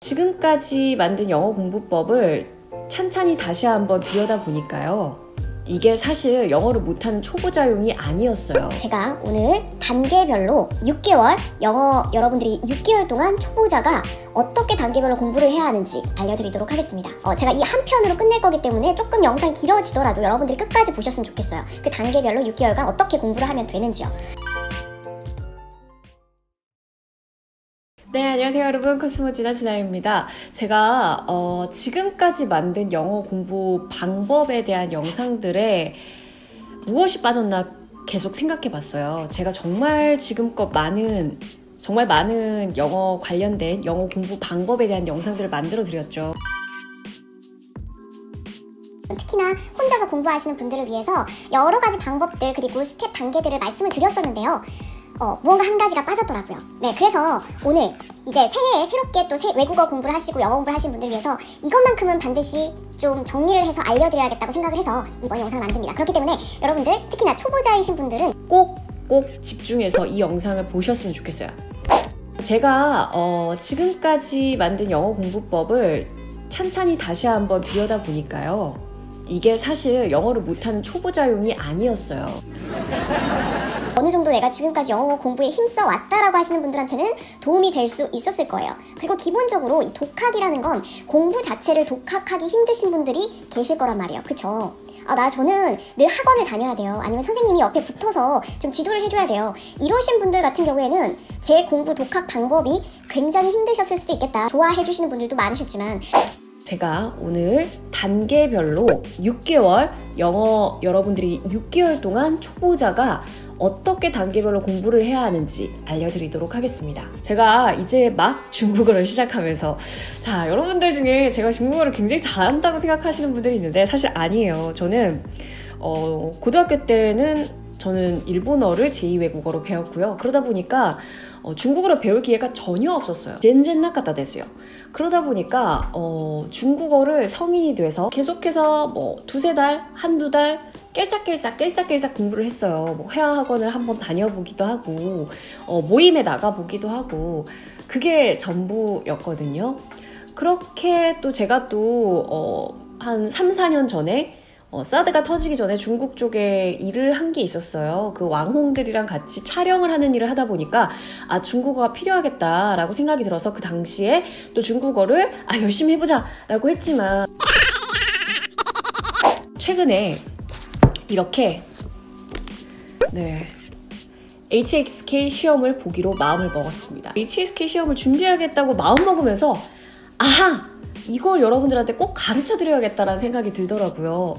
지금까지 만든 영어 공부법을 찬찬히 다시 한번 들여다보니까요. 이게 사실 영어를 못하는 초보자용이 아니었어요. 제가 오늘 단계별로 6개월, 영어 여러분들이 6개월 동안 초보자가 어떻게 단계별로 공부를 해야 하는지 알려드리도록 하겠습니다. 제가 이 한 편으로 끝낼 거기 때문에 조금 영상이 길어지더라도 여러분들이 끝까지 보셨으면 좋겠어요. 그 단계별로 6개월간 어떻게 공부를 하면 되는지요. 네, 안녕하세요 여러분. 코스모 지나지나입니다. 제가 지금까지 만든 영어 공부 방법에 대한 영상들에 무엇이 빠졌나 계속 생각해 봤어요. 제가 정말 지금껏 정말 많은 영어 관련된 영어 공부 방법에 대한 영상들을 만들어 드렸죠. 특히나 혼자서 공부하시는 분들을 위해서 여러 가지 방법들 그리고 스텝 단계들을 말씀을 드렸었는데요. 무언가 한 가지가 빠졌더라고요. 네, 그래서 오늘 이제 새해에 새롭게 또 외국어 공부를 하시고 영어 공부를 하시는 분들 위해서 이것만큼은 반드시 좀 정리를 해서 알려드려야겠다고 생각을 해서 이번 영상을 만듭니다. 그렇기 때문에 여러분들 특히나 초보자이신 분들은 꼭 집중해서 이 영상을 보셨으면 좋겠어요. 제가 지금까지 만든 영어 공부법을 찬찬히 다시 한번 들여다보니까요. 이게 사실 영어를 못하는 초보자용이 아니었어요. 어느 정도 내가 지금까지 영어 공부에 힘써 왔다라고 하시는 분들한테는 도움이 될 수 있었을 거예요. 그리고 기본적으로 이 독학이라는 건 공부 자체를 독학하기 힘드신 분들이 계실 거란 말이에요. 그쵸? 저는 늘 학원을 다녀야 돼요. 아니면 선생님이 옆에 붙어서 좀 지도를 해줘야 돼요. 이러신 분들 같은 경우에는 제 공부 독학 방법이 굉장히 힘드셨을 수도 있겠다. 좋아해 주시는 분들도 많으셨지만 제가 오늘 단계별로 6개월, 영어 여러분들이 6개월 동안 초보자가 어떻게 단계별로 공부를 해야 하는지 알려드리도록 하겠습니다. 제가 이제 막 중국어를 시작하면서 여러분들 중에 제가 중국어를 굉장히 잘한다고 생각하시는 분들이 있는데 사실 아니에요. 저는 고등학교 때는 저는 일본어를 제2외국어로 배웠고요. 그러다 보니까 중국어를 배울 기회가 전혀 없었어요. 젠젠 나카타 됐어요. 그러다 보니까 중국어를 성인이 돼서 계속해서 두세 달, 한두 달 깨짝깨짝 공부를 했어요. 회화학원을 한번 다녀보기도 하고 모임에 나가보기도 하고 그게 전부였거든요. 그렇게 또 제가 한 3, 4년 전에 사드가 터지기 전에 중국 쪽에 일을 한 게 있었어요. 그 왕홍들이랑 같이 촬영을 하는 일을 하다 보니까 중국어가 필요하겠다라고 생각이 들어서 그 당시에 또 중국어를 열심히 해보자 라고 했지만 최근에 이렇게 HSK 시험을 보기로 마음을 먹었습니다. HSK 시험을 준비하겠다고 마음먹으면서 이걸 여러분들한테 꼭 가르쳐 드려야겠다라는 생각이 들더라고요.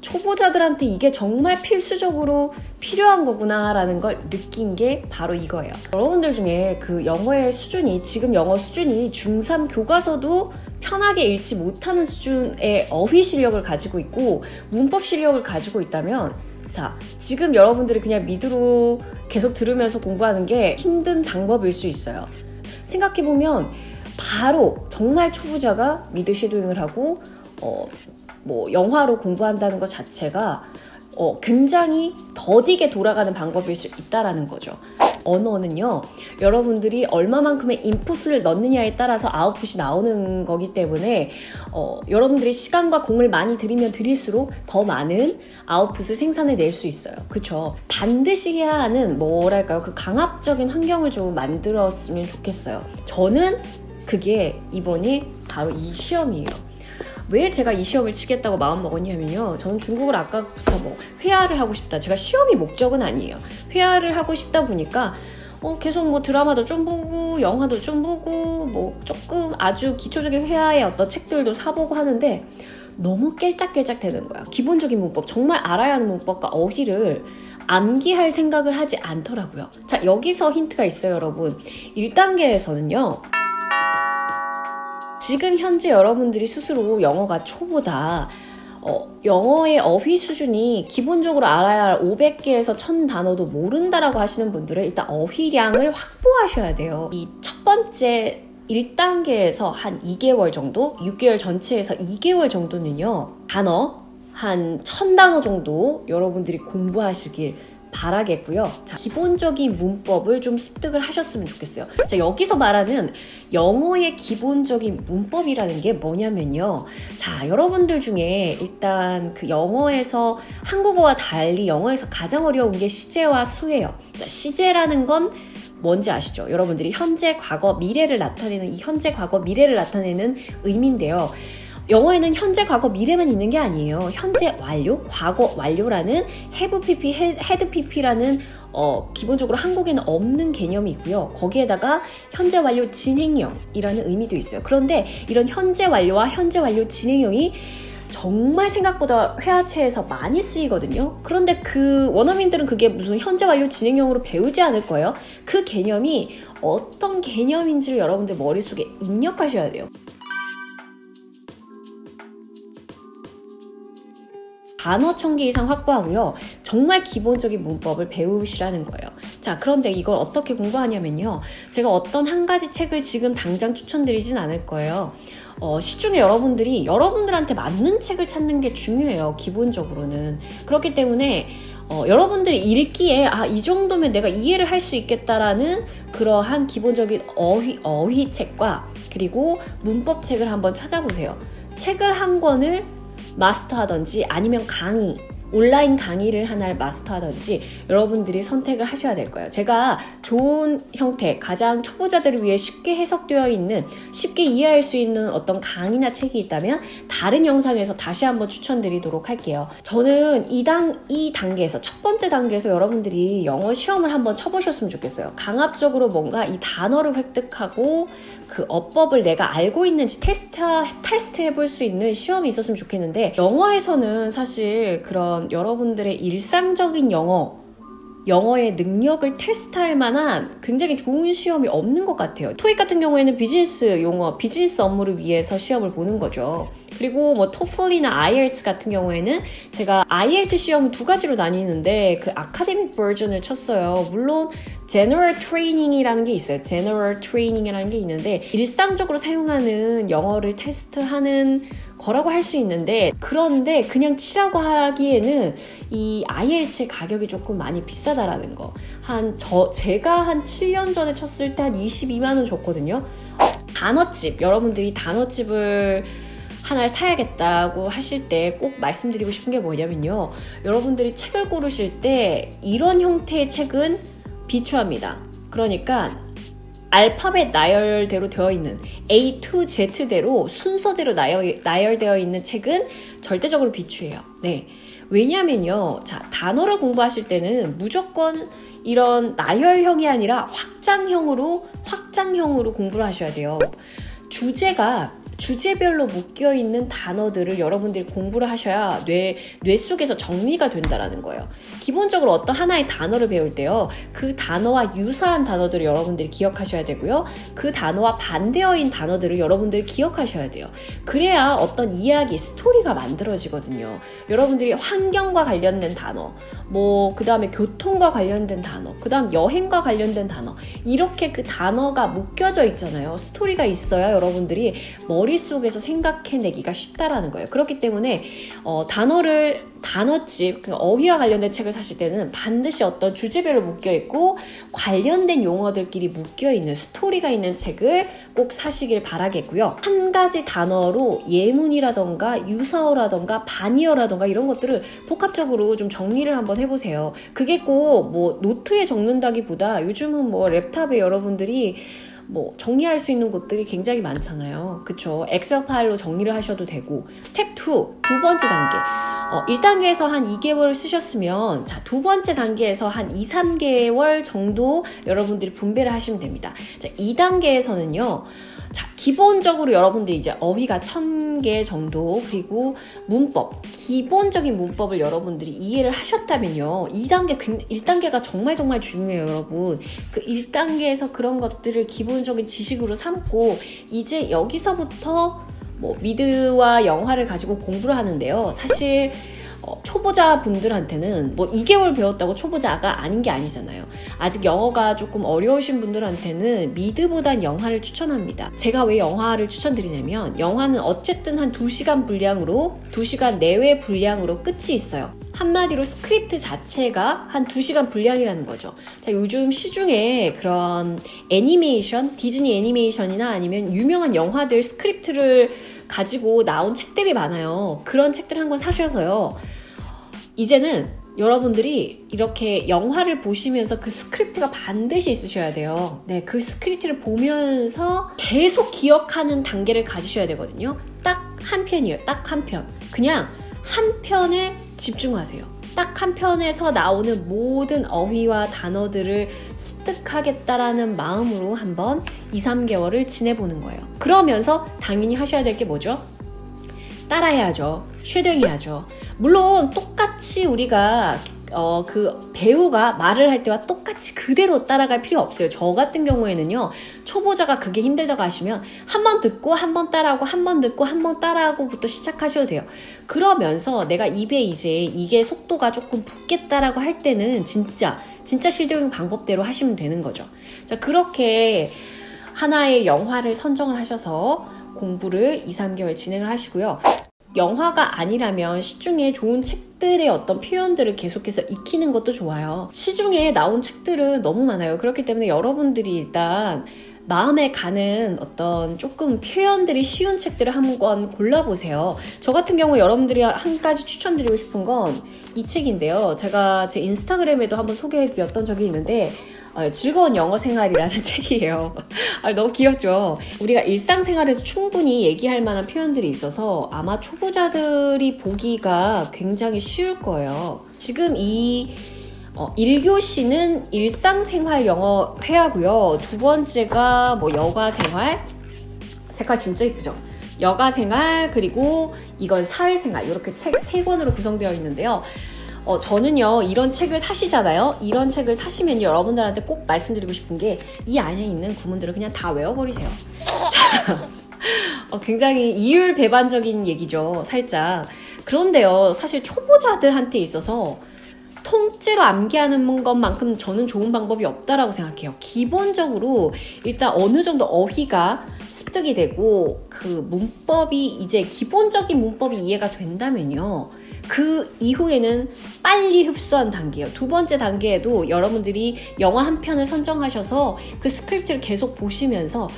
초보자들한테 이게 정말 필수적으로 필요한 거구나 라는 걸 느낀 게 바로 이거예요. 여러분들 중에 그 영어의 수준이 지금 영어 수준이 중3 교과서도 편하게 읽지 못하는 수준의 어휘 실력을 가지고 있고 문법 실력을 가지고 있다면 지금 여러분들이 그냥 미드로 계속 들으면서 공부하는 게 힘든 방법일 수 있어요. 생각해보면 바로 정말 초보자가 미드 쉐도잉을 하고 영화로 공부한다는 것 자체가 굉장히 더디게 돌아가는 방법일 수 있다라는 거죠. 언어는요, 여러분들이 얼마만큼의 인풋을 넣느냐에 따라서 아웃풋이 나오는 거기 때문에 여러분들이 시간과 공을 많이 들이면 들일수록 더 많은 아웃풋을 생산해낼 수 있어요. 그쵸? 반드시 해야 하는 그 강압적인 환경을 좀 만들었으면 좋겠어요. 저는 그게 이번이 바로 이 시험이에요. 왜 제가 이 시험을 치겠다고 마음먹었냐면요. 저는 중국어를 아까부터 회화를 하고 싶다. 제가 시험이 목적은 아니에요. 회화를 하고 싶다 보니까 계속 드라마도 좀 보고 영화도 좀 보고 조금 아주 기초적인 회화의 어떤 책들도 사보고 하는데 너무 깰짝깰짝 되는 거야. 기본적인 문법, 정말 알아야 하는 문법과 어휘를 암기할 생각을 하지 않더라고요. 여기서 힌트가 있어요, 여러분. 1단계에서는요. 지금 현재 여러분들이 스스로 영어가 초보다 영어의 어휘 수준이 기본적으로 알아야 할 500개에서 1000단어도 모른다라고 하시는 분들은 일단 어휘량을 확보하셔야 돼요. 이 첫 번째 1단계에서 한 2개월 정도, 6개월 전체에서 2개월 정도는요. 단어 한 1000단어 정도 여러분들이 공부하시길 바라겠고요. 자, 기본적인 문법을 좀 습득을 하셨으면 좋겠어요. 자, 여기서 말하는 영어의 기본적인 문법이라는 게 뭐냐면요. 자, 여러분들 중에 일단 그 영어에서 한국어와 달리 영어에서 가장 어려운 게 시제와 수예요. 자, 시제라는 건 뭔지 아시죠? 여러분들이 현재, 과거, 미래를 나타내는 이 현재, 과거, 미래를 나타내는 의미인데요. 영어에는 현재, 과거, 미래만 있는 게 아니에요. 현재 완료, 과거 완료라는 have pp, had pp라는 기본적으로 한국에는 없는 개념이 있고요. 거기에다가 현재 완료 진행형이라는 의미도 있어요. 그런데 이런 현재 완료와 현재 완료 진행형이 정말 생각보다 회화체에서 많이 쓰이거든요. 그런데 그 원어민들은 그게 무슨 현재 완료 진행형으로 배우지 않을 거예요. 그 개념이 어떤 개념인지를 여러분들 머릿속에 입력하셔야 돼요. 단어 1000개 이상 확보하고요. 정말 기본적인 문법을 배우시라는 거예요. 자, 그런데 이걸 어떻게 공부하냐면요. 제가 어떤 한 가지 책을 지금 당장 추천드리진 않을 거예요. 시중에 여러분들한테 맞는 책을 찾는 게 중요해요. 기본적으로는. 그렇기 때문에 여러분들이 읽기에 이 정도면 내가 이해를 할 수 있겠다라는 그러한 기본적인 어휘 책과 그리고 문법 책을 한번 찾아보세요. 책을 한 권을 마스터하든지 아니면 온라인 강의를 하나를 마스터하든지 여러분들이 선택을 하셔야 될 거예요. 제가 좋은 형태, 가장 초보자들을 위해 쉽게 해석되어 있는, 쉽게 이해할 수 있는 어떤 강의나 책이 있다면 다른 영상에서 다시 한번 추천드리도록 할게요. 저는 이 단계에서, 첫 번째 단계에서 여러분들이 영어 시험을 한번 쳐보셨으면 좋겠어요. 강압적으로 뭔가 이 단어를 획득하고 그 어법을 내가 알고 있는지 테스트 해볼 수 있는 시험이 있었으면 좋겠는데, 영어에서는 사실 그런 여러분들의 일상적인 영어의 능력을 테스트할 만한 굉장히 좋은 시험이 없는 것 같아요. 토익 같은 경우에는 비즈니스 용어, 비즈니스 업무를 위해서 시험을 보는 거죠. 그리고 뭐 토플이나 IELTS 같은 경우에는 제가 IELTS 시험은 두 가지로 나뉘는데 그 아카데믹 버전을 쳤어요. 물론 General Training이라는 게 있어요. General Training이라는 게 있는데 일상적으로 사용하는 영어를 테스트하는 거라고 할 수 있는데, 그런데 그냥 치라고 하기에는 이 IELTS의 가격이 조금 많이 비싸다라는 거. 제가 한 7년 전에 쳤을 때 한 22만 원 줬거든요. 단어집, 여러분들이 단어집을 하나를 사야겠다고 하실 때 꼭 말씀드리고 싶은 게 뭐냐면요. 여러분들이 책을 고르실 때 이런 형태의 책은 비추합니다. 그러니까 알파벳 나열대로 되어 있는 A to Z대로 순서대로 나열되어 있는 책은 절대적으로 비추해요. 네. 왜냐면요. 자, 단어를 공부하실 때는 무조건 이런 나열형이 아니라 확장형으로 공부를 하셔야 돼요. 주제별로 묶여있는 단어들을 여러분들이 공부를 하셔야 뇌 속에서 정리가 된다라는 거예요. 기본적으로 어떤 하나의 단어를 배울 때요, 그 단어와 유사한 단어들을 여러분들이 기억하셔야 되고요. 그 단어와 반대어인 단어들을 여러분들이 기억하셔야 돼요. 그래야 어떤 이야기, 스토리가 만들어지거든요. 여러분들이 환경과 관련된 단어, 그 다음에 교통과 관련된 단어, 그 다음 여행과 관련된 단어, 이렇게 그 단어가 묶여져 있잖아요. 스토리가 있어야 여러분들이 머릿속에서 생각해내기가 쉽다라는 거예요. 그렇기 때문에 단어집, 어휘와 관련된 책을 사실 때는 반드시 어떤 주제별로 묶여있고 관련된 용어들끼리 묶여있는 스토리가 있는 책을 꼭 사시길 바라겠고요. 한 가지 단어로 예문이라던가 유사어라던가 반의어라던가 이런 것들을 복합적으로 좀 정리를 한번 해보세요. 그게 꼭 노트에 적는다기보다 요즘은 랩탑에 여러분들이 정리할 수 있는 곳들이 굉장히 많잖아요. 그쵸? 엑셀 파일로 정리를 하셔도 되고. 스텝 2, 두 번째 단계. 1단계에서 한 2개월 쓰셨으면, 자, 두 번째 단계에서 한 2, 3개월 정도 여러분들이 분배를 하시면 됩니다. 자, 2단계에서는요, 자, 기본적으로 여러분들이 이제 어휘가 1000개 정도, 그리고 문법, 기본적인 문법을 여러분들이 이해를 하셨다면요, 1단계가 정말 중요해요, 여러분. 그 1단계에서 그런 것들을 기본적인 지식으로 삼고, 이제 여기서부터 미드와 영화를 가지고 공부를 하는데요. 사실 초보자 분들한테는 2개월 배웠다고 초보자가 아닌 게 아니잖아요. 아직 영어가 조금 어려우신 분들한테는 미드보단 영화를 추천합니다. 제가 왜 영화를 추천드리냐면, 영화는 어쨌든 한 2시간 내외 분량으로 끝이 있어요. 한마디로 스크립트 자체가 한 2시간 분량이라는 거죠. 자, 요즘 시중에 그런 애니메이션, 디즈니 애니메이션이나 아니면 유명한 영화들 스크립트를 가지고 나온 책들이 많아요. 그런 책들 한 권 사셔서요. 이제는 여러분들이 이렇게 영화를 보시면서 그 스크립트가 반드시 있으셔야 돼요. 네, 그 스크립트를 보면서 계속 기억하는 단계를 가지셔야 되거든요. 딱 한 편이에요. 딱 한 편. 그냥 한 편에 집중하세요. 딱 한 편에서 나오는 모든 어휘와 단어들을 습득하겠다라는 마음으로 한번 2-3개월을 지내보는 거예요. 그러면서 당연히 하셔야 될 게 뭐죠? 따라해야죠. 쉐도잉해야죠. 물론 똑같이 우리가 그 배우가 말을 할 때와 똑같이 그대로 따라갈 필요 없어요. 저 같은 경우에는요, 초보자가 그게 힘들다고 하시면 한 번 듣고 한 번 따라하고 한 번 듣고 한 번 따라하고부터 시작하셔도 돼요. 그러면서 내가 입에 이제 이게 속도가 조금 붙겠다라고 할 때는 진짜 쉐도잉 방법대로 하시면 되는 거죠. 자, 그렇게 하나의 영화를 선정을 하셔서 공부를 2-3개월 진행을 하시고요. 영화가 아니라면 시중에 좋은 책들의 어떤 표현들을 계속해서 익히는 것도 좋아요. 시중에 나온 책들은 너무 많아요. 그렇기 때문에 여러분들이 일단 마음에 가는 어떤 조금 표현들이 쉬운 책들을 한번 골라보세요. 저 같은 경우 여러분들이 한 가지 추천드리고 싶은 건 이 책인데요. 제가 제 인스타그램에도 한번 소개해드렸던 적이 있는데 즐거운 영어 생활이라는 책이에요. 너무 귀엽죠? 우리가 일상생활에서 충분히 얘기할 만한 표현들이 있어서 아마 초보자들이 보기가 굉장히 쉬울 거예요. 지금 이 1교시는 일상생활 영어 회화고요. 두 번째가 뭐 여가생활, 색깔 진짜 예쁘죠? 여가생활, 그리고 이건 사회생활, 이렇게 책 3권으로 구성되어 있는데요. 저는요, 이런 책을 사시잖아요. 이런 책을 사시면 여러분들한테 꼭 말씀드리고 싶은 게 이 안에 있는 구문들을 그냥 다 외워버리세요. 자, 굉장히 이율배반적인 얘기죠, 살짝. 그런데요, 사실 초보자들한테 있어서 통째로 암기하는 것만큼 저는 좋은 방법이 없다라고 생각해요. 기본적으로 일단 어느 정도 어휘가 습득이 되고 그 문법이 이제 기본적인 문법이 이해가 된다면요, 그 이후에는 빨리 흡수한 단계예요. 두 번째 단계에도 여러분들이 영화 한 편을 선정하셔서 그 스크립트를 계속 보시면서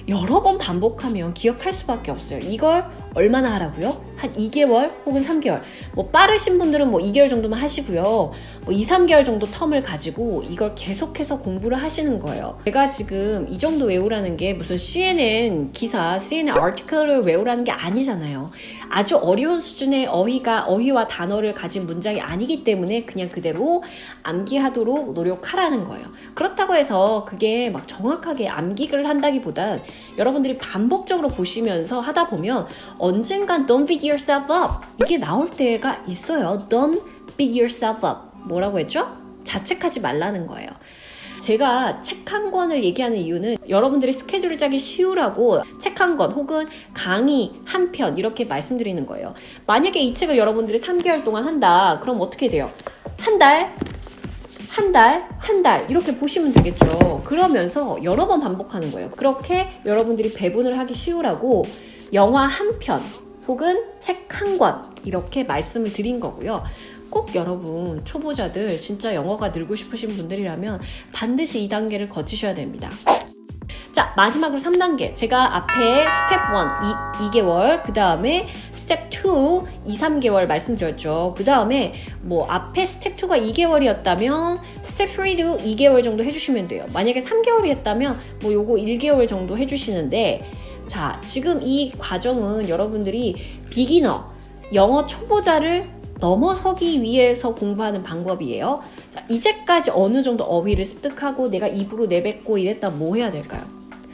여러 번 반복하면 기억할 수밖에 없어요. 이걸 얼마나 하라고요? 한 2개월 혹은 3개월. 뭐 빠르신 분들은 뭐 2개월 정도만 하시고요. 뭐 2-3개월 정도 텀을 가지고 이걸 계속해서 공부를 하시는 거예요. 제가 지금 이 정도 외우라는 게 무슨 CNN 기사, CNN 아티클을 외우라는 게 아니잖아요. 아주 어려운 수준의 어휘와 단어를 가진 문장이 아니기 때문에 그냥 그대로 암기하도록 노력하라는 거예요. 그렇다고 해서 그게 막 정확하게 암기를 한다기보단 여러분들이 반복적으로 보시면서 하다 보면 언젠간 don't beat yourself up 이게 나올 때가 있어요. don't beat yourself up. 뭐라고 했죠? 자책하지 말라는 거예요. 제가 책 한 권을 얘기하는 이유는 여러분들이 스케줄을 짜기 쉬우라고 책 한 권 혹은 강의 한 편 이렇게 말씀드리는 거예요. 만약에 이 책을 여러분들이 3개월 동안 한다. 그럼 어떻게 돼요? 한 달 이렇게 보시면 되겠죠. 그러면서 여러 번 반복하는 거예요. 그렇게 여러분들이 배분을 하기 쉬우라고 영화 한 편 혹은 책 한 권 이렇게 말씀을 드린 거고요. 꼭 여러분 초보자들 진짜 영어가 늘고 싶으신 분들이라면 반드시 2단계를 거치셔야 됩니다. 자, 마지막으로 3단계. 제가 앞에 스텝 1 2개월, 그 다음에 스텝 2 2-3개월 말씀드렸죠. 그 다음에 뭐 앞에 스텝 2가 2개월이었다면 스텝 3도 2개월 정도 해주시면 돼요. 만약에 3개월이었다면 뭐 요거 1개월 정도 해주시는데, 자, 지금 이 과정은 여러분들이 비기너, 영어 초보자를 넘어서기 위해서 공부하는 방법이에요. 자, 이제까지 어느 정도 어휘를 습득하고 내가 입으로 내뱉고 이랬다 뭐 해야 될까요?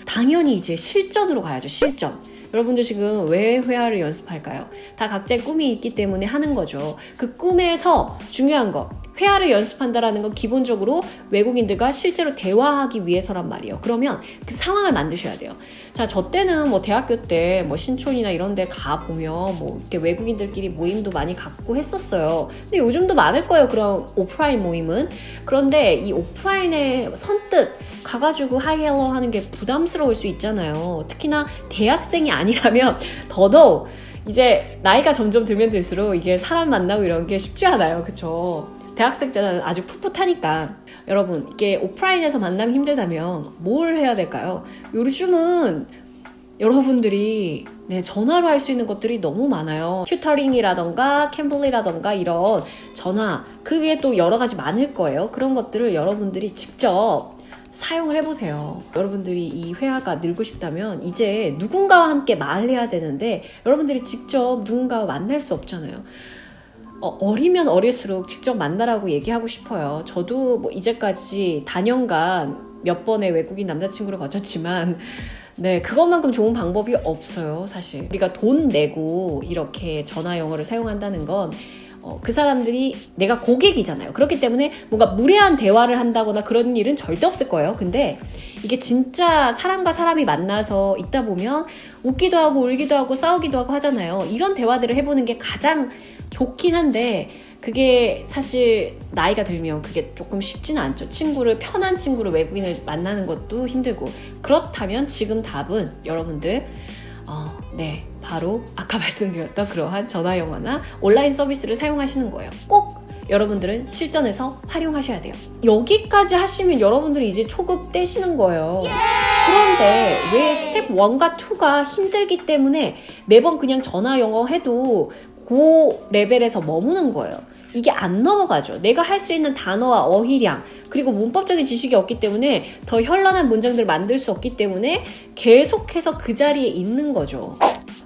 당연히 이제 실전으로 가야죠. 실전. 여러분들 지금 왜 회화를 연습할까요? 다 각자의 꿈이 있기 때문에 하는 거죠. 그 꿈에서 중요한 거, 회화를 연습한다라는 건 기본적으로 외국인들과 실제로 대화하기 위해서란 말이에요. 그러면 그 상황을 만드셔야 돼요. 자, 저 때는 뭐 대학교 때 뭐 신촌이나 이런 데 가보면 뭐 이렇게 외국인들끼리 모임도 많이 갖고 했었어요. 근데 요즘도 많을 거예요. 그런 오프라인 모임은. 그런데 이 오프라인에 선뜻 가가지고 하이 헬로 하는 게 부담스러울 수 있잖아요. 특히나 대학생이 아니라면 더더욱 이제 나이가 점점 들면 들수록 이게 사람 만나고 이런 게 쉽지 않아요. 그쵸? 대학생 때는 아주 풋풋하니까. 여러분, 이게 오프라인에서 만나면 힘들다면 뭘 해야 될까요? 요즘은 여러분들이 전화로 할 수 있는 것들이 너무 많아요. 튜터링이라던가 캠블리라던가 이런 전화, 그 위에 또 여러 가지 많을 거예요. 그런 것들을 여러분들이 직접 사용을 해보세요. 여러분들이 이 회화가 늘고 싶다면 이제 누군가와 함께 말해야 되는데 여러분들이 직접 누군가와 만날 수 없잖아요. 어리면 어릴수록 직접 만나라고 얘기하고 싶어요. 저도 뭐 이제까지 다년간 몇 번의 외국인 남자친구를 거쳤지만 그것만큼 좋은 방법이 없어요, 사실. 우리가 돈 내고 이렇게 전화 영어를 사용한다는 건 그 사람들이 내가 고객이잖아요. 그렇기 때문에 뭔가 무례한 대화를 한다거나 그런 일은 절대 없을 거예요. 근데 이게 진짜 사람과 사람이 만나서 있다 보면 웃기도 하고 울기도 하고 싸우기도 하고 하잖아요. 이런 대화들을 해보는 게 가장 좋긴 한데 그게 사실 나이가 들면 그게 조금 쉽지는 않죠. 편한 친구를 외국인을 만나는 것도 힘들고. 그렇다면 지금 답은 여러분들 바로 아까 말씀드렸던 그러한 전화 영어나 온라인 서비스를 사용하시는 거예요. 꼭 여러분들은 실전에서 활용하셔야 돼요. 여기까지 하시면 여러분들이 이제 초급 떼시는 거예요. 그런데 왜 스텝 1과 2가 힘들기 때문에 매번 그냥 전화 영어 해도 그 레벨에서 머무는 거예요. 이게 안 넘어가죠. 내가 할 수 있는 단어와 어휘량 그리고 문법적인 지식이 없기 때문에 더 현란한 문장들을 만들 수 없기 때문에 계속해서 그 자리에 있는 거죠.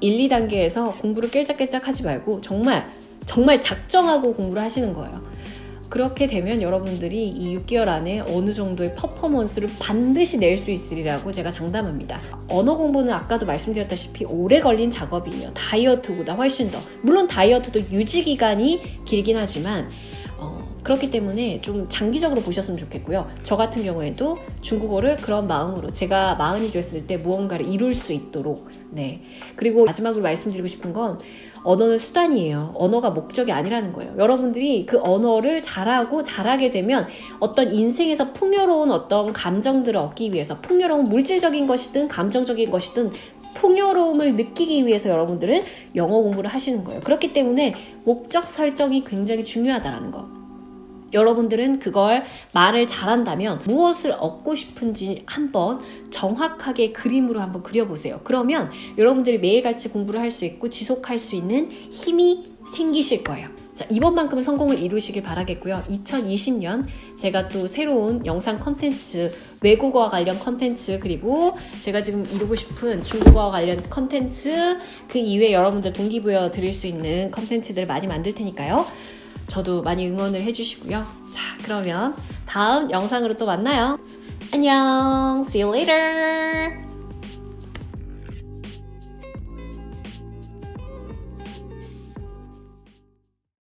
1, 2단계에서 공부를 깨짝깨짝 하지 말고 정말 작정하고 공부를 하시는 거예요. 그렇게 되면 여러분들이 이 6개월 안에 어느 정도의 퍼포먼스를 반드시 낼 수 있으리라고 제가 장담합니다. 언어 공부는 아까도 말씀드렸다시피 오래 걸린 작업이에요. 다이어트보다 훨씬 더. 물론 다이어트도 유지 기간이 길긴 하지만 그렇기 때문에 좀 장기적으로 보셨으면 좋겠고요. 저 같은 경우에도 중국어를 그런 마음으로 제가 40이 됐을 때 무언가를 이룰 수 있도록 그리고 마지막으로 말씀드리고 싶은 건 언어는 수단이에요. 언어가 목적이 아니라는 거예요. 여러분들이 그 언어를 잘하게 되면 어떤 인생에서 풍요로운 어떤 감정들을 얻기 위해서 풍요로운 물질적인 것이든 감정적인 것이든 풍요로움을 느끼기 위해서 여러분들은 영어 공부를 하시는 거예요. 그렇기 때문에 목적 설정이 굉장히 중요하다는 거. 여러분들은 그걸 말을 잘한다면 무엇을 얻고 싶은지 한번 정확하게 그림으로 한번 그려보세요. 그러면 여러분들이 매일같이 공부를 할 수 있고 지속할 수 있는 힘이 생기실 거예요. 자, 이번만큼은 성공을 이루시길 바라겠고요. 2020년 제가 또 새로운 영상 컨텐츠, 외국어와 관련 컨텐츠, 그리고 제가 지금 이루고 싶은 중국어와 관련 컨텐츠, 그 이외에 여러분들 동기부여 드릴 수 있는 컨텐츠들을 많이 만들 테니까요. 저도 많이 응원을 해주시고요. 자, 그러면 다음 영상으로 또 만나요. 안녕! See you later!